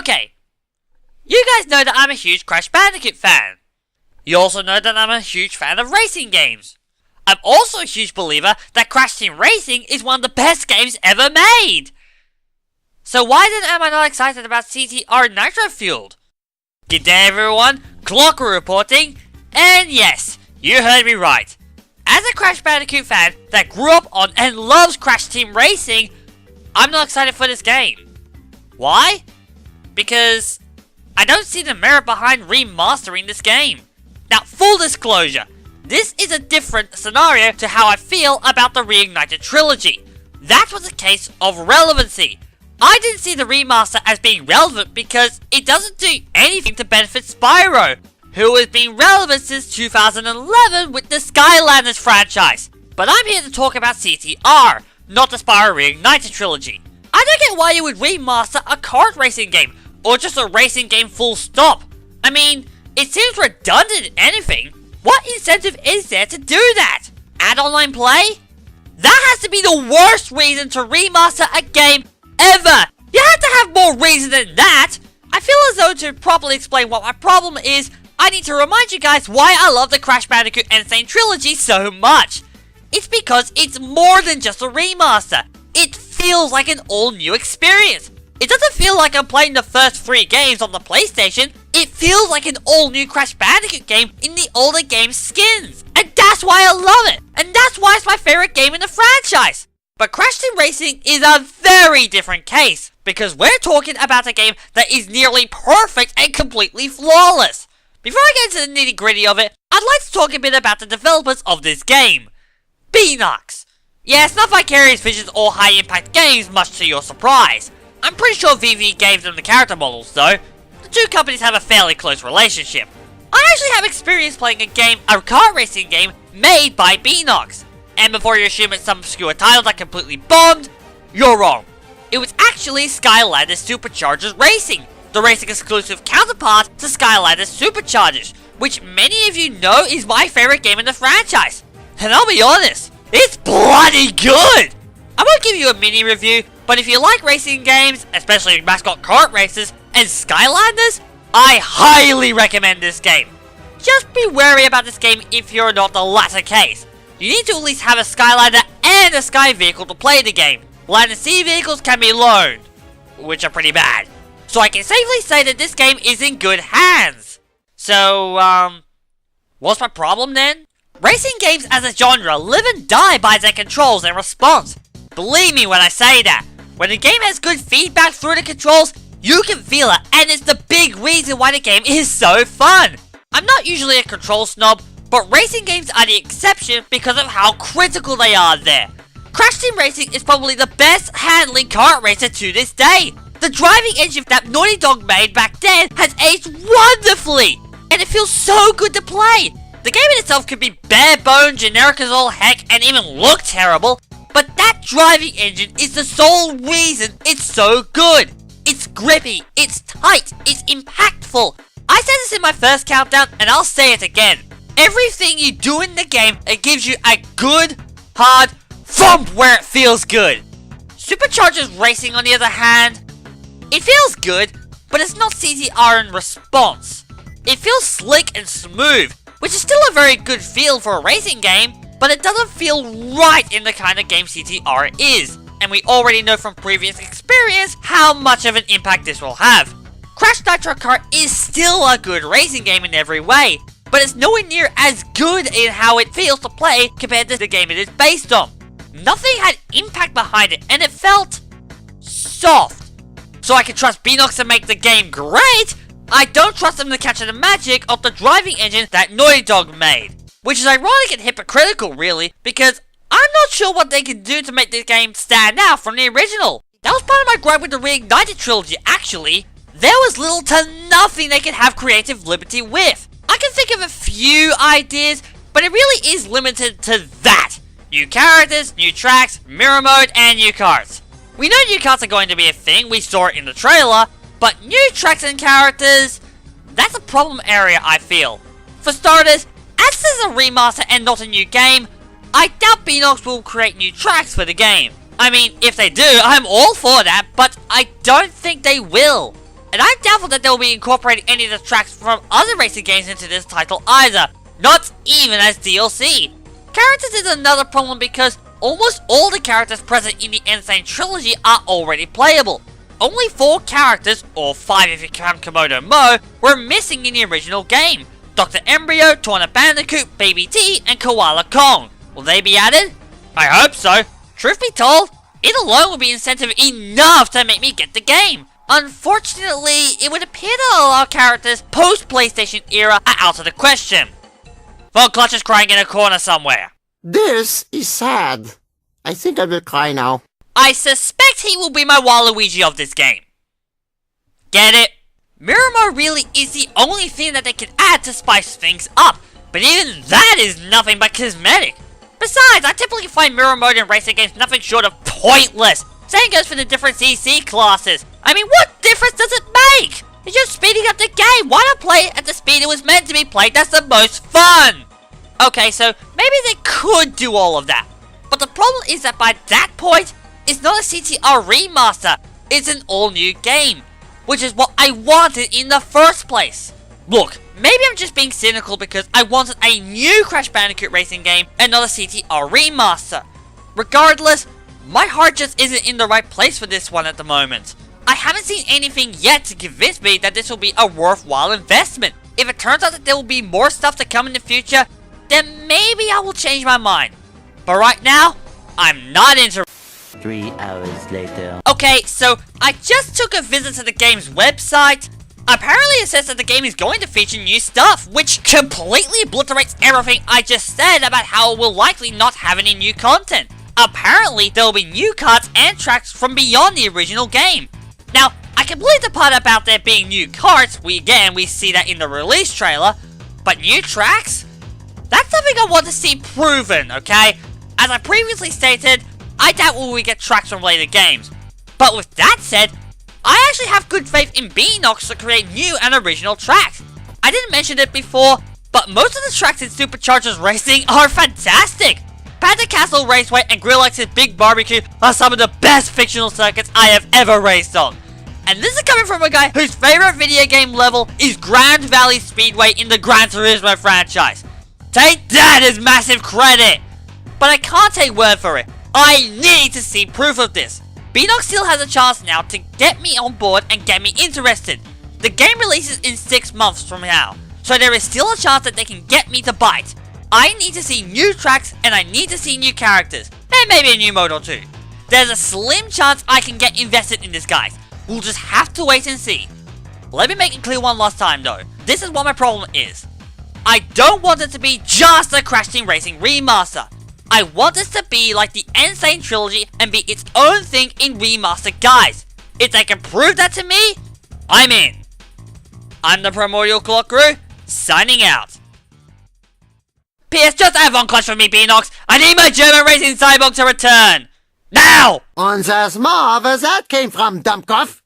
Okay, you guys know that I'm a huge Crash Bandicoot fan. You also know that I'm a huge fan of racing games. I'm also a huge believer that Crash Team Racing is one of the best games ever made. So why then am I not excited about CTR Nitro-Fueled? Good day everyone, Clok-Roo reporting, and yes, you heard me right. As a Crash Bandicoot fan that grew up on and loves Crash Team Racing, I'm not excited for this game. Why? Because I don't see the merit behind remastering this game. Now, full disclosure, this is a different scenario to how I feel about the Reignited trilogy. That was a case of relevancy. I didn't see the remaster as being relevant because it doesn't do anything to benefit Spyro, who has been relevant since 2011 with the Skylanders franchise. But I'm here to talk about CTR, not the Spyro Reignited trilogy. I don't get why you would remaster a kart racing game, or just a racing game full stop. I mean, it seems redundant in anything. What incentive is there to do that? Add online play? That has to be the worst reason to remaster a game ever! You have to have more reason than that! I feel as though to properly explain what my problem is, I need to remind you guys why I love the Crash Bandicoot Insane Trilogy so much. It's because it's more than just a remaster. It feels like an all-new experience. It doesn't feel like I'm playing the first 3 games on the PlayStation. It feels like an all-new Crash Bandicoot game in the older game's skins. And that's why I love it. And that's why it's my favorite game in the franchise. But Crash Team Racing is a very different case, because we're talking about a game that is nearly perfect and completely flawless. Before I get into the nitty gritty of it, I'd like to talk a bit about the developers of this game. Beenox. Yeah, it's not Vicarious Visions or High Impact Games, much to your surprise. I'm pretty sure VV gave them the character models though. The two companies have a fairly close relationship. I actually have experience playing a kart racing game made by Beenox. And before you assume it's some obscure title that completely bombed, you're wrong. It was actually Skylanders Superchargers Racing, the racing exclusive counterpart to Skylanders Superchargers, which many of you know is my favorite game in the franchise. And I'll be honest, it's bloody good! I won't give you a mini review, but if you like racing games, especially mascot kart races and Skylanders, I highly recommend this game. Just be wary about this game if you're not the latter case. You need to at least have a Skylander and a Sky vehicle to play the game. Land and sea vehicles can be loaned, which are pretty bad. So I can safely say that this game is in good hands. So, what's my problem then? Racing games as a genre live and die by their controls and response. Believe me when I say that. When a game has good feedback through the controls, you can feel it, and it's the big reason why the game is so fun. I'm not usually a control snob, but racing games are the exception because of how critical they are there. Crash Team Racing is probably the best handling kart racer to this day. The driving engine that Naughty Dog made back then has aged wonderfully, and it feels so good to play. The game in itself could be bare bone, generic as all heck, and even look terrible, but that driving engine is the sole reason it's so good. It's grippy, it's tight, it's impactful. I said this in my first countdown, and I'll say it again. Everything you do in the game, it gives you a good, hard thump where it feels good. Superchargers Racing, on the other hand, it feels good, but it's not CTR in response. It feels slick and smooth, which is still a very good feel for a racing game, but it doesn't feel right in the kind of game CTR is, and we already know from previous experience how much of an impact this will have. Crash Nitro Kart is still a good racing game in every way, but it's nowhere near as good in how it feels to play compared to the game it is based on. Nothing had impact behind it, and it felt soft. So I can trust Beenox to make the game great, I don't trust them to capture the magic of the driving engine that Naughty Dog made. Which is ironic and hypocritical really, because I'm not sure what they can do to make this game stand out from the original. That was part of my gripe with the Reignited trilogy actually. There was little to nothing they could have creative liberty with. I can think of a few ideas, but it really is limited to that. New characters, new tracks, mirror mode, and new karts. We know new karts are going to be a thing, we saw it in the trailer, but new tracks and characters, that's a problem area I feel. For starters, as this is a remaster and not a new game, I doubt Beenox will create new tracks for the game. I mean, if they do, I'm all for that, but I don't think they will. And I'm doubtful that they'll be incorporating any of the tracks from other racing games into this title either, not even as DLC. Characters is another problem because almost all the characters present in the Insane Trilogy are already playable. Only 4 characters, or 5 if you count Komodo Mo, were missing in the original game. Dr. Embryo, Tawna Bandicoot, Baby T, and Koala Kong. Will they be added? I hope so. Truth be told, it alone would be incentive enough to make me get the game. Unfortunately, it would appear that a lot of characters post-PlayStation era are out of the question. Von Clutch is crying in a corner somewhere. This is sad. I think I will cry now. I suspect he will be my Waluigi of this game. Get it? Miramar really is the only thing that they can add to spice things up, but even that is nothing but cosmetic. Besides, I typically find mirror mode in racing games nothing short of pointless. Same goes for the different CC classes. I mean, what difference does it make? It's just speeding up the game. Why not play it at the speed it was meant to be played? That's the most fun. Okay, so maybe they could do all of that. But the problem is that by that point, it's not a CTR remaster. It's an all-new game, which is what I wanted in the first place. Look, maybe I'm just being cynical because I wanted a new Crash Bandicoot racing game and not a CTR remaster. Regardless, my heart just isn't in the right place for this one at the moment. I haven't seen anything yet to convince me that this will be a worthwhile investment. If it turns out that there will be more stuff to come in the future, then maybe I will change my mind. But right now, I'm not interested. 3 hours later. Okay, so I just took a visit to the game's website. Apparently it says that the game is going to feature new stuff, which completely obliterates everything I just said about how it will likely not have any new content. Apparently there will be new cards and tracks from beyond the original game. Now, I can believe the part about there being new cards, we see that in the release trailer, but new tracks? That's something I want to see proven, okay? As I previously stated, I doubt will we get tracks from later games. But with that said, I actually have good faith in Beanox to create new and original tracks. I didn't mention it before, but most of the tracks in Superchargers Racing are fantastic. Panda Castle Raceway and Grillex's Big Barbecue are some of the best fictional circuits I have ever raced on. And this is coming from a guy whose favorite video game level is Grand Valley Speedway in the Gran Turismo franchise. Take that as massive credit! But I can't take word for it. I need to see proof of this. Beanox still has a chance now to get me on board and get me interested. The game releases in 6 months from now, so there is still a chance that they can get me to bite. I need to see new tracks and I need to see new characters, and maybe a new mode or two. There's a slim chance I can get invested in this, guys. We'll just have to wait and see. Let me make it clear one last time though. This is what my problem is. I don't want it to be just a Crash Team Racing remaster. I want this to be like the Insane Trilogy and be its own thing in remaster, guys. If they can prove that to me, I'm in. I'm the primordial Clok-Roo, signing out. P.S. Just add Von Clutch for me, Beanox. I need my German racing cyborg to return. Now! Und das Marvel, that came from Dumpkopf.